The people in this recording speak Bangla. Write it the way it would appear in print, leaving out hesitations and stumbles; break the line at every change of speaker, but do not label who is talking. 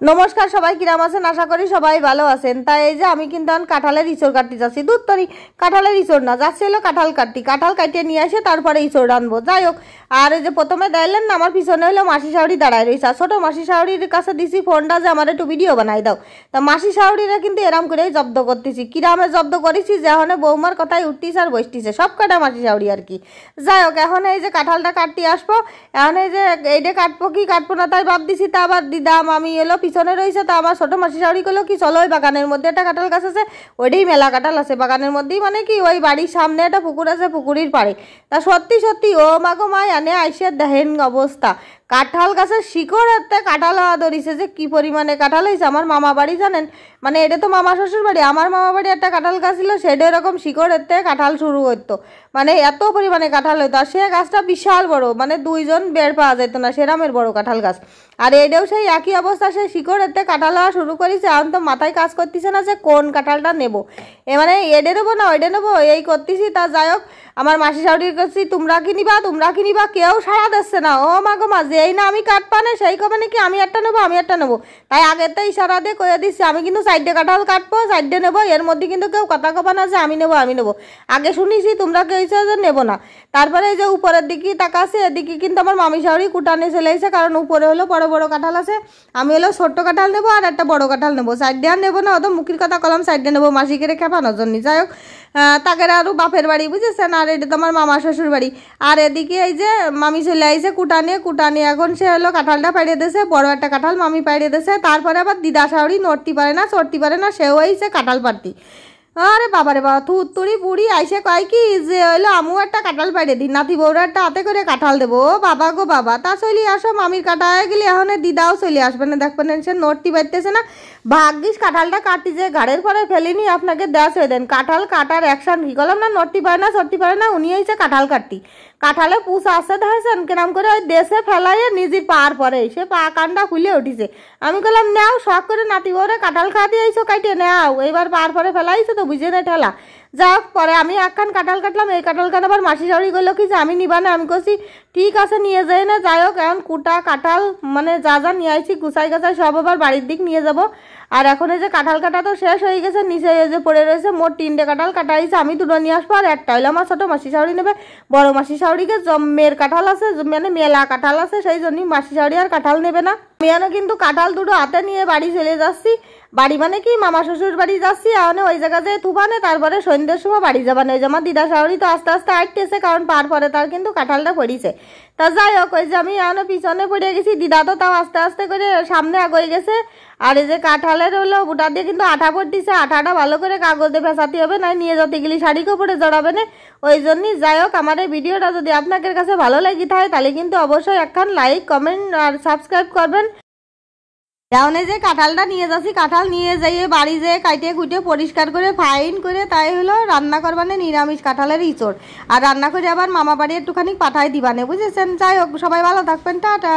নমস্কার সবাই, কিরাম আছেন? আশা করি সবাই ভালো আছেন। তাই এই যে আমি কিন্তু কাঁঠালের ইঁচড় কাটতে যাচ্ছি। দুধ তরি কাঁঠালের ইঁচড় না, যাচ্ছে হলো কাঁঠাল কাটতে। কাঁঠাল কাটিয়ে নিয়ে আসে তারপরে ইঁচড় আনবো। যাই হোক, আর এই যে প্রথমে দেখলেন না আমার পিছনে হলো মাসি শাশুড়ি দাঁড়ায় রয়েছে। আর ছোটো মাসি শাশুড়ির কাছে দিছি ফোনটা যে আমার একটু ভিডিও বানাই দাও। তা মাসি শাশুড়িরা কিন্তু এরম করেই জব্দ করতেছি। কিরামে জব্দ করেছি যে এখন বৌমার কথাই উঠতিছে আর বসতিছে সব কটা মাসি শাশুড়ি আর কি। যাই হোক, এখন এই যে কাঁঠালটা কাটতে আসবো। এখন এই যে এইটা কাটবো কি কাটবো না তাই ভাব দিছি। তা আবার দিদাম আমি এলো পিছনে রয়েছে। তা আমার ছোটো মাসি শাশুড়ি করলো কি, চলো ওই বাগানের মধ্যে একটা কাঁঠাল গাছ আছে, ওইটাই মেলা কাঁঠাল আছে বাগানের মধ্যেই, মানে কি ওই বাড়ির সামনে একটা পুকুর আছে, পুকুরির পাড়ে। তা সত্যি সত্যি ও মাগো মায় আনে আইসে দেখেন অবস্থা, কাঁঠাল গাছের শিকড়েতে কাঁঠাল হওয়া ধরিছে। যে কি পরিমাণে কাঁঠাল হয়েছে। আমার মামা বাড়ি জানেন, মানে এটা তো মামা শ্বশুর বাড়ি, আমার মামা বাড়ি একটা কাঁঠাল গাছ ছিল, সেটা এরকম শিকড়েতে কাঁঠাল শুরু হতো, মানে এত পরিমাণে কাঁঠাল হইতো। আর সে গাছটা বিশাল বড়, মানে দুইজন বের পাওয়া যেত না সেরামের বড় কাঁঠাল গাছ। আর এটাও সেই একই অবস্থা, সে শিকড়েতে কাঁঠাল হওয়া শুরু করেছে। এখন তো মাথায় কাজ করতেছে না যে কোন কাঁঠালটা নেবো, মানে এডে নেবো না ওইডে নেবো এই করতেছি। তা যাই হোক, আমার মাসি শাশুড়ির কাছে তোমরা কিনিবা তোমরা কিনিবা, কেউ সাড়া দিচ্ছে না। ও মা গো মা, যেই না আমি কাটপা না সেই কবে নাকি আমি একটা নেবো আমি একটা নেবো। তাই আগের তো ইশারা দিয়ে কয়ে দিচ্ছি আমি কিন্তু সাইডে কাঁঠাল কাটবো, সাইডে নেবো। এর মধ্যে কিন্তু কেউ কথা কবা না যে আমি নেবো আমি নেবো। আগে শুনেছি তোমরা কেউ যে নেবো না। তারপরে এই যে উপরের দিকে তাকাছে, এদিকে কিন্তু আমার মামি শাশুড়ি কুটানে চলে এসেছে, কারণ উপরে হলো বড় বড় কাঁঠাল আছে। আমি হলো ছোট্ট কাঁঠাল নেবো আর একটা বড় কাঁঠাল নেবো, সাইডে আর নেবো না। অত মুখের কথা কলাম সাইডে নেবো, মাসিকে রেখে পানোর জন্য। যাই হোক, তাকে আরও বাপের বাড়ি বুঝেছেন, আর এটা তো আমার মামা শ্বশুর বাড়ি। আর এদিকে এই যে মামি চলে আইছে কুটানি এখন সে হলো কাঁঠালটা পাড়িয়ে দিয়েছে, বড় একটা কাঁঠাল মামি পাড়িয়ে দিয়েছে। তারপরে আবার দিদা শাশুড়ি নড়তে পারে না চড়তে পারে না, সেও আইছে কাঁঠাল পাড়তি। আরে বাবারে বাবা, থুততুরি বুড়ি আইসে কয় কি যে হইলো আমু একটা কাঁঠাল পাড়িয়ে দিই, নাতি বউরা একটা হাতে করে কাঁঠাল দেবো। ও বাবা গো বাবা, তা চলি আসো মামির কাটায় গেলে এখন দিদাও চলে আসবে না, দেখবেন সে নড়তে পারতেছে না। ভাগ্যিস কাঁঠালটা কাটি যে ঘাড়ের পরে ফেলিনি, আপনাকে দেওয়া ছেড়ে দেন। কাঁঠাল কাটার অ্যাকশন কি করলাম না, নড়তে পারে না চড়তে পারে না, উনি হয়েছে কাঁঠাল কাটতি। কাঁঠালে পুষ আসতে দেখেছেন কেরাম করে ওই দেশে ফেলাইয়ে নিজের পার পরে সে পা কানটা খুলে উঠিছে। আমি বললাম নাও শখ করে নাতি বউরে কাঁঠাল খাওয়া দিয়েছো কাইটে নাও, এইবার পার পরে ফেলাইছো তো বুঝে না ঠেলা। যাক, পরে আমি একখান কাঁঠাল কাটলাম, এই কাঁঠাল খান আবার মাসি শাশুড়ি করলো কি যে আমি নিবা না। আমি করছি ঠিক আছে নিয়ে যাই না। যাই হোক, এখন কুটা কাঁঠাল মানে যা যা নিয়ে আইছি গুছাই গাছাই সব আবার বাড়ির দিক নিয়ে যাব। আর এখন এই যে কাঁঠাল কাটা তো শেষ হয়ে গেছে, নিচে এই যে পড়ে রয়েছে মোট 3টে কাঁঠাল কাটা হয়েছে। আমি 2টো নিয়ে আসবো, আর একটা হইলো আমার ছোটো মাসি শাশুড়ি নেবে। বড় মাসি শাশুড়িকে মেয়ের কাঁঠাল আছে, মানে মেলা কাঁঠাল আছে, সেই জন্যই মাসি শাশুড়ি আর কাঁঠাল নেবে না। আমি কিন্তু কাঁঠাল 2টো হাতে নিয়ে বাড়ি চলে যাচ্ছি। বাড়ি মানে কি মামা শ্বশুর বাড়ি যাচ্ছি, এখন ওই জায়গাতে থুবানে তারপরে সন্ধ্যের সময় বাড়ি যাবানে। ওই যে আমার দিদা শাশুড়ি তো আস্তে আস্তে আটতেছে, কারণ পার পরে তার কিন্তু কাঁঠালটা পড়িছে। তা যাই হোক, ওই যে আমি এখন পিছনে পড়ে গেছি, দিদা তো তাও আস্তে আস্তে করে সামনে আগে গেছে। আর এই যে কাঁঠালের হলো বুটা দিয়ে কিন্তু আঠা পড়তেছে, আঠাটা ভালো করে কাগজে ভেসাতে হবে, না নিয়ে যেতে গেলে শাড়ি কাপড়ে জড়াবে না, ওই জন্যই। যাই হোক, আমার এই ভিডিওটা যদি আপনাদের কাছে ভালো লাগে থাকে তাহলে কিন্তু অবশ্যই একখান লাইক কমেন্ট আর সাবস্ক্রাইব করবেন। এখন যে কাঁঠালটা নিয়ে যাচ্ছি, কাঁঠাল নিয়ে যাইয়ে বাড়ি যেয়ে কাইটে কুটে পরিষ্কার করে ফাইন করে তাই হলো রান্না করবানে নিরামিষ কাঁঠালের ইঁচড়। আর রান্না করে আবার মামা বাড়ি একটুখানি পাঠাই দিবানে, বুঝেছেন। যাই হোক, সবাই ভালো থাকবেন, টাটা।